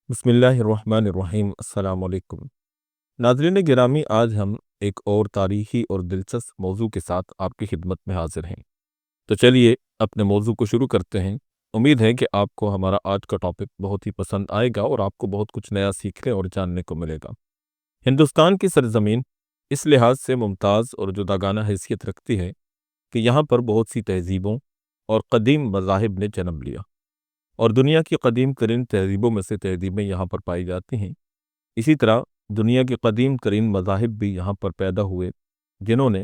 بسم اللہ الرحمن الرحیم۔ السلام علیکم ناظرین گرامی، آج ہم ایک اور تاریخی اور دلچسپ موضوع کے ساتھ آپ کی خدمت میں حاضر ہیں۔ تو چلیے اپنے موضوع کو شروع کرتے ہیں۔ امید ہے کہ آپ کو ہمارا آج کا ٹاپک بہت ہی پسند آئے گا اور آپ کو بہت کچھ نیا سیکھنے اور جاننے کو ملے گا۔ ہندوستان کی سرزمین اس لحاظ سے ممتاز اور جداگانہ حیثیت رکھتی ہے کہ یہاں پر بہت سی تہذیبوں اور قدیم مذاہب نے جنم لیا، اور دنیا کی قدیم ترین تہذیبوں میں سے تہذیبیں یہاں پر پائی جاتی ہیں۔ اسی طرح دنیا کے قدیم ترین مذاہب بھی یہاں پر پیدا ہوئے، جنہوں نے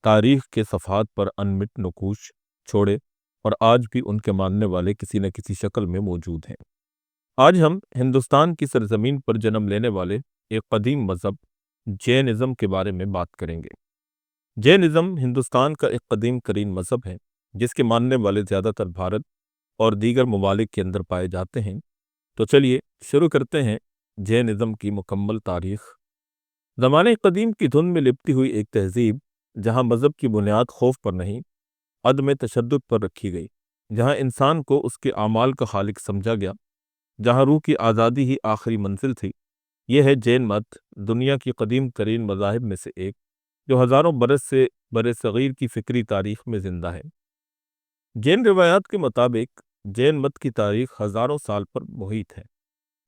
تاریخ کے صفحات پر انمٹ نقوش چھوڑے اور آج بھی ان کے ماننے والے کسی نہ کسی شکل میں موجود ہیں۔ آج ہم ہندوستان کی سرزمین پر جنم لینے والے ایک قدیم مذہب جینزم کے بارے میں بات کریں گے۔ جینزم ہندوستان کا ایک قدیم ترین مذہب ہے، جس کے ماننے والے زیادہ تر بھارت اور دیگر ممالک کے اندر پائے جاتے ہیں۔ تو چلیے شروع کرتے ہیں جینزم کی مکمل تاریخ۔ زمانے قدیم کی دھن میں لپٹی ہوئی ایک تہذیب، جہاں مذہب کی بنیاد خوف پر نہیں، عدم تشدد پر رکھی گئی، جہاں انسان کو اس کے اعمال کا خالق سمجھا گیا، جہاں روح کی آزادی ہی آخری منزل تھی۔ یہ ہے جین مت، دنیا کی قدیم ترین مذاہب میں سے ایک، جو ہزاروں برس سے بر صغیر کی فکری تاریخ میں زندہ ہے۔ جین روایات کے مطابق جین مت کی تاریخ ہزاروں سال پر محیط ہے۔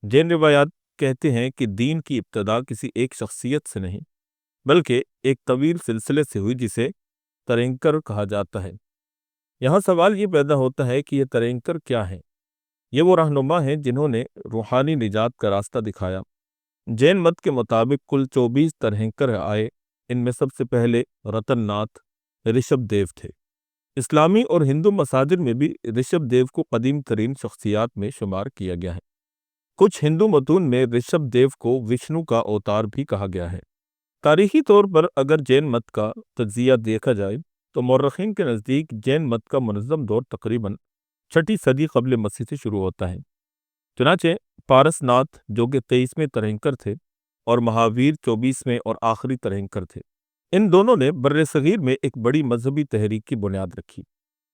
جین روایات کہتے ہیں کہ دین کی ابتدا کسی ایک شخصیت سے نہیں، بلکہ ایک طویل سلسلے سے ہوئی، جسے ترینکر کہا جاتا ہے۔ یہاں سوال یہ پیدا ہوتا ہے کہ یہ ترینکر کیا ہیں؟ یہ وہ رہنما ہیں جنہوں نے روحانی نجات کا راستہ دکھایا۔ جین مت کے مطابق کل 24 ترینکر آئے۔ ان میں سب سے پہلے رتن ناتھ رشبھ دیو تھے۔ اسلامی اور ہندو مساجد میں بھی رشبھ دیو کو قدیم ترین شخصیات میں شمار کیا گیا ہے۔ کچھ ہندو متون میں رشبھ دیو کو وشنو کا اوتار بھی کہا گیا ہے۔ تاریخی طور پر اگر جین مت کا تجزیہ دیکھا جائے تو مورخین کے نزدیک جین مت کا منظم دور تقریباً 6 صدی قبل مسیح سے شروع ہوتا ہے۔ چنانچہ پارس ناتھ، جو کہ 23ویں ترینکر تھے، اور مہاویر 24ویں اور آخری ترینکر تھے، ان دونوں نے برصغیر میں ایک بڑی مذہبی تحریک کی بنیاد رکھی۔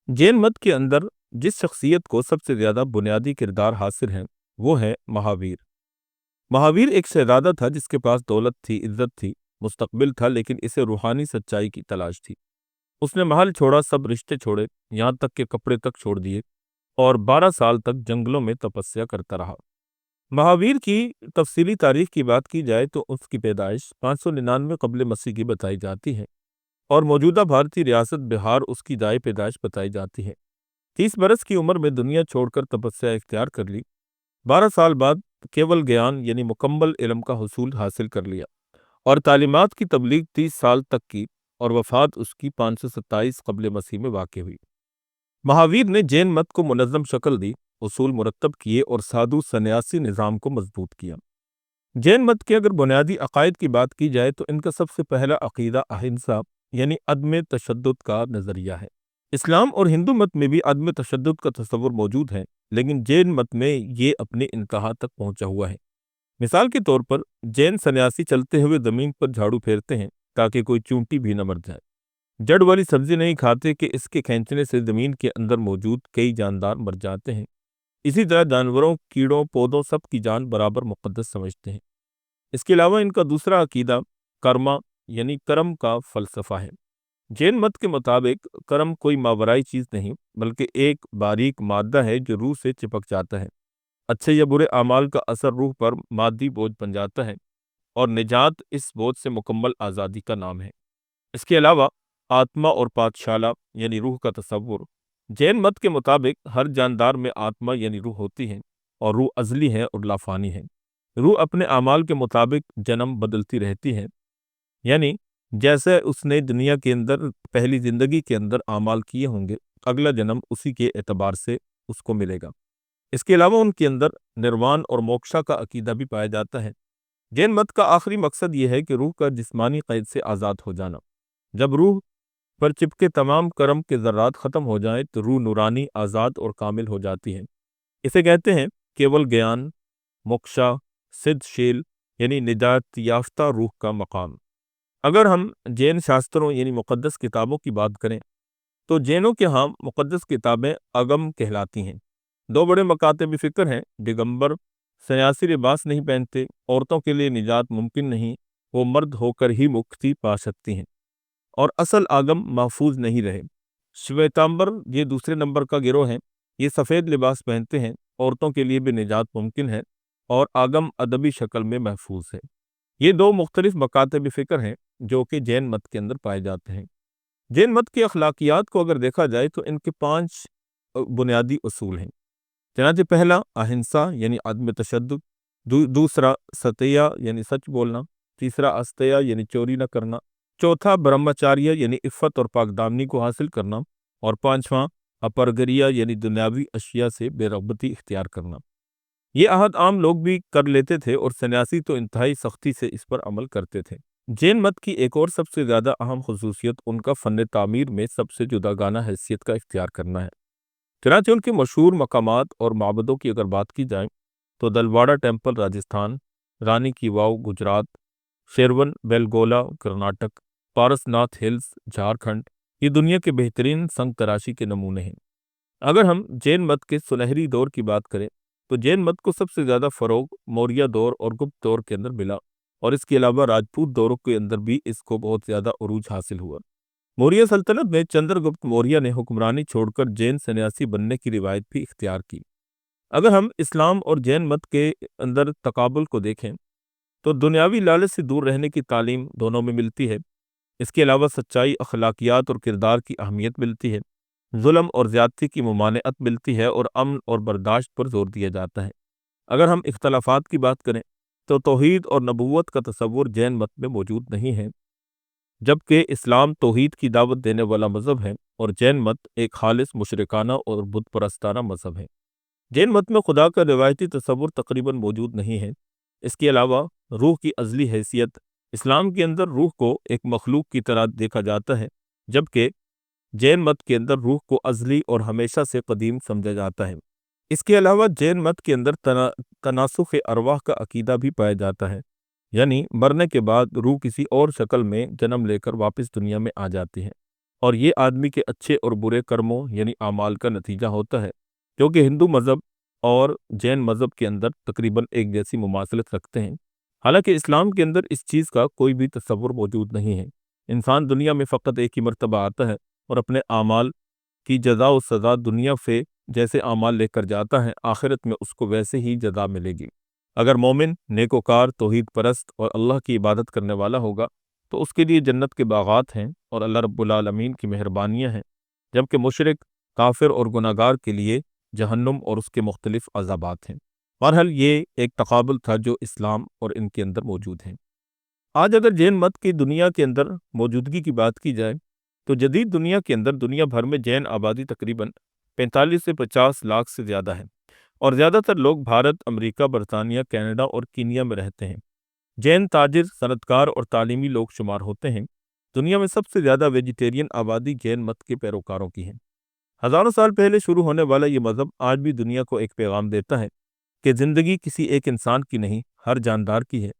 جین مت کے اندر جس شخصیت کو سب سے زیادہ بنیادی کردار حاصل ہے، وہ ہے مہاویر۔ مہاویر ایک شہزادہ تھا جس کے پاس دولت تھی، عزت تھی، مستقبل تھا، لیکن اسے روحانی سچائی کی تلاش تھی۔ اس نے محل چھوڑا، سب رشتے چھوڑے، یہاں تک کہ کپڑے تک چھوڑ دیے، اور 12 سال تک جنگلوں میں تپسیا کرتا رہا۔ مہاویر کی تفصیلی تاریخ کی بات کی جائے تو اس کی پیدائش 599 قبل مسیح کی بتائی جاتی ہے، اور موجودہ بھارتی ریاست بہار اس کی جائے پیدائش بتائی جاتی ہے۔ 30 برس کی عمر میں دنیا چھوڑ کر تپسیا اختیار کر لی۔ 12 سال بعد کیول گیان یعنی مکمل علم کا حصول حاصل کر لیا، اور تعلیمات کی تبلیغ 30 سال تک کی، اور وفات اس کی 527 قبل مسیح میں واقع ہوئی۔ مہاویر نے جین مت کو منظم شکل دی، اصول مرتب کیے، اور سادھو سنیاسی نظام کو مضبوط کیا۔ جین مت کے اگر بنیادی عقائد کی بات کی جائے تو ان کا سب سے پہلا عقیدہ اہنسا یعنی عدم تشدد کا نظریہ ہے۔ اسلام اور ہندو مت میں بھی عدم تشدد کا تصور موجود ہے، لیکن جین مت میں یہ اپنی انتہا تک پہنچا ہوا ہے۔ مثال کے طور پر جین سنیاسی چلتے ہوئے زمین پر جھاڑو پھیرتے ہیں تاکہ کوئی چونٹی بھی نہ مر جائے، جڑ والی سبزی نہیں کھاتے کہ اس کے کھینچنے سے زمین کے اندر موجود کئی جاندار مر جاتے ہیں۔ اسی طرح جانوروں، کیڑوں، پودوں، سب کی جان برابر مقدس سمجھتے ہیں۔ اس کے علاوہ ان کا دوسرا عقیدہ کرما یعنی کرم کا فلسفہ ہے۔ جین مت کے مطابق کرم کوئی ماورائی چیز نہیں، بلکہ ایک باریک مادہ ہے جو روح سے چپک جاتا ہے۔ اچھے یا برے اعمال کا اثر روح پر مادی بوجھ بن جاتا ہے، اور نجات اس بوجھ سے مکمل آزادی کا نام ہے۔ اس کے علاوہ آتما اور پاتشالہ یعنی روح کا تصور۔ جین مت کے مطابق ہر جاندار میں آتما یعنی روح ہوتی ہے، اور روح ازلی ہے اور لافانی ہے۔ روح اپنے اعمال کے مطابق جنم بدلتی رہتی ہے، یعنی جیسے اس نے دنیا کے اندر پہلی زندگی کے اندر اعمال کیے ہوں گے، اگلا جنم اسی کے اعتبار سے اس کو ملے گا۔ اس کے علاوہ ان کے اندر نروان اور موکشا کا عقیدہ بھی پایا جاتا ہے۔ جین مت کا آخری مقصد یہ ہے کہ روح کا جسمانی قید سے آزاد ہو جانا۔ جب روح پر چپکے تمام کرم کے ذرات ختم ہو جائیں تو روح نورانی، آزاد اور کامل ہو جاتی ہے۔ اسے کہتے ہیں کیول گیان، موکشا، سدھ شیل یعنی نجات یافتہ روح کا مقام۔ اگر ہم جین شاستروں یعنی مقدس کتابوں کی بات کریں تو جینوں کے ہاں مقدس کتابیں اگم کہلاتی ہیں۔ 2 بڑے مکاتب فکر ہیں، ڈگمبر سیاسی لباس نہیں پہنتے، عورتوں کے لیے نجات ممکن نہیں، وہ مرد ہو کر ہی مکتی پا سکتی ہیں، اور اصل آگم محفوظ نہیں رہے۔ شویتامبر یہ دوسرے نمبر کا گروہ ہیں، یہ سفید لباس پہنتے ہیں، عورتوں کے لیے بھی نجات ممکن ہے، اور آگم ادبی شکل میں محفوظ ہے۔ یہ دو مختلف مکاتب فکر ہیں جو کہ جین مت کے اندر پائے جاتے ہیں۔ جین مت کی اخلاقیات کو اگر دیکھا جائے تو ان کے 5 بنیادی اصول ہیں۔ چنانچہ پہلا اہنسا یعنی عدم تشدد، دوسرا ستیہ یعنی سچ بولنا، تیسرا استیا یعنی چوری نہ کرنا، چوتھا برہمچاریہ یعنی عفت اور پاک دامنی کو حاصل کرنا، اور پانچواں اپرگریا یعنی دنیاوی اشیاء سے بے رغبتی اختیار کرنا۔ یہ عہد عام لوگ بھی کر لیتے تھے اور سنیاسی تو انتہائی سختی سے اس پر عمل کرتے تھے۔ جین مت کی ایک اور سب سے زیادہ اہم خصوصیت ان کا فن تعمیر میں سب سے جداگانہ حیثیت کا اختیار کرنا ہے۔ چنانچہ ان کے مشہور مقامات اور معبدوں کی اگر بات کی جائے تو دلواڑا ٹیمپل راجستھان، رانی کی واؤ گجرات، شیرون بیلگولا کرناٹک، پارس ناتھ ہلز جھارکھنڈ، یہ دنیا کے بہترین سنگ تراشی کے نمونے ہیں۔ اگر ہم جین مت کے سنہری دور کی بات کریں تو جین مت کو سب سے زیادہ فروغ موریہ دور اور گپت دور کے اندر ملا، اور اس کے علاوہ راجپوت دوروں کے اندر بھی اس کو بہت زیادہ عروج حاصل ہوا۔ موریہ سلطنت میں چندر گپت موریہ نے حکمرانی چھوڑ کر جین سنیاسی بننے کی روایت بھی اختیار کی۔ اگر ہم اسلام اور جین مت کے اندر تقابل کو دیکھیں تو دنیاوی لالچ سے دور رہنے کی تعلیم دونوں میں ملتی ہے۔ اس کے علاوہ سچائی، اخلاقیات اور کردار کی اہمیت ملتی ہے، ظلم اور زیادتی کی ممانعت ملتی ہے، اور امن اور برداشت پر زور دیا جاتا ہے۔ اگر ہم اختلافات کی بات کریں تو توحید اور نبوت کا تصور جین مت میں موجود نہیں ہے، جبکہ اسلام توحید کی دعوت دینے والا مذہب ہے، اور جین مت ایک خالص مشرکانہ اور بت پرستانہ مذہب ہے۔ جین مت میں خدا کا روایتی تصور تقریباً موجود نہیں ہے۔ اس کے علاوہ روح کی ازلی حیثیت، اسلام کے اندر روح کو ایک مخلوق کی طرح دیکھا جاتا ہے، جبکہ جین مت کے اندر روح کو ازلی اور ہمیشہ سے قدیم سمجھا جاتا ہے۔ اس کے علاوہ جین مت کے اندر تناسخ ارواح کا عقیدہ بھی پایا جاتا ہے، یعنی مرنے کے بعد روح کسی اور شکل میں جنم لے کر واپس دنیا میں آ جاتی ہے، اور یہ آدمی کے اچھے اور برے کرموں یعنی اعمال کا نتیجہ ہوتا ہے، جو کہ ہندو مذہب اور جین مذہب کے اندر تقریباً ایک جیسی مماثلت رکھتے ہیں۔ حالانکہ اسلام کے اندر اس چیز کا کوئی بھی تصور موجود نہیں ہے۔ انسان دنیا میں فقط ایک ہی مرتبہ آتا ہے اور اپنے اعمال کی جزا و سزا دنیا سے جیسے اعمال لے کر جاتا ہے، آخرت میں اس کو ویسے ہی جزا ملے گی۔ اگر مومن، نیکوکار، توحید پرست اور اللہ کی عبادت کرنے والا ہوگا تو اس کے لیے جنت کے باغات ہیں اور اللہ رب العالمین کی مہربانیاں ہیں، جبکہ مشرک، کافر اور گناہگار کے لیے جہنم اور اس کے مختلف عذابات ہیں۔ بہرحال یہ ایک تقابل تھا جو اسلام اور ان کے اندر موجود ہیں۔ آج اگر جین مت کی دنیا کے اندر موجودگی کی بات کی جائے تو جدید دنیا کے اندر دنیا بھر میں جین آبادی تقریباً 45 سے 50 لاکھ سے زیادہ ہے، اور زیادہ تر لوگ بھارت، امریکہ، برطانیہ، کینیڈا اور کینیا میں رہتے ہیں۔ جین تاجر، صنعتکار اور تعلیمی لوگ شمار ہوتے ہیں۔ دنیا میں سب سے زیادہ ویجیٹیرین آبادی جین مت کے پیروکاروں کی ہے۔ ہزاروں سال پہلے شروع ہونے والا یہ مذہب آج بھی دنیا کو ایک پیغام دیتا ہے کہ زندگی کسی ایک انسان کی نہیں، ہر جاندار کی ہے۔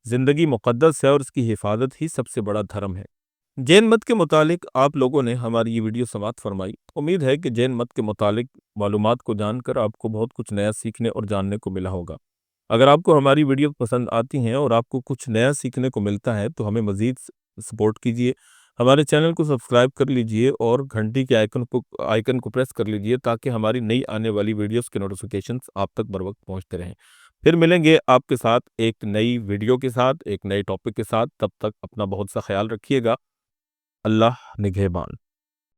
زندگی مقدس ہے اور اس کی حفاظت ہی سب سے بڑا دھرم ہے۔ جین مت کے متعلق آپ لوگوں نے ہماری یہ ویڈیو سماعت فرمائی۔ امید ہے کہ جین مت کے متعلق معلومات کو جان کر آپ کو بہت کچھ نیا سیکھنے اور جاننے کو ملا ہوگا۔ اگر آپ کو ہماری ویڈیو پسند آتی ہیں اور آپ کو کچھ نیا سیکھنے کو ملتا ہے تو ہمیں مزید سپورٹ کیجیے، ہمارے چینل کو سبسکرائب کر لیجئے اور گھنٹی کے آئیکن کو پریس کر لیجئے تاکہ ہماری نئی آنے والی ویڈیوز کے نوٹیفیکیشنز آپ تک بر وقت پہنچتے رہیں۔ پھر ملیں گے آپ کے ساتھ ایک نئی ویڈیو کے ساتھ، ایک نئے ٹاپک کے ساتھ۔ تب تک اپنا بہت سا خیال رکھیے گا۔ اللہ نگہبان۔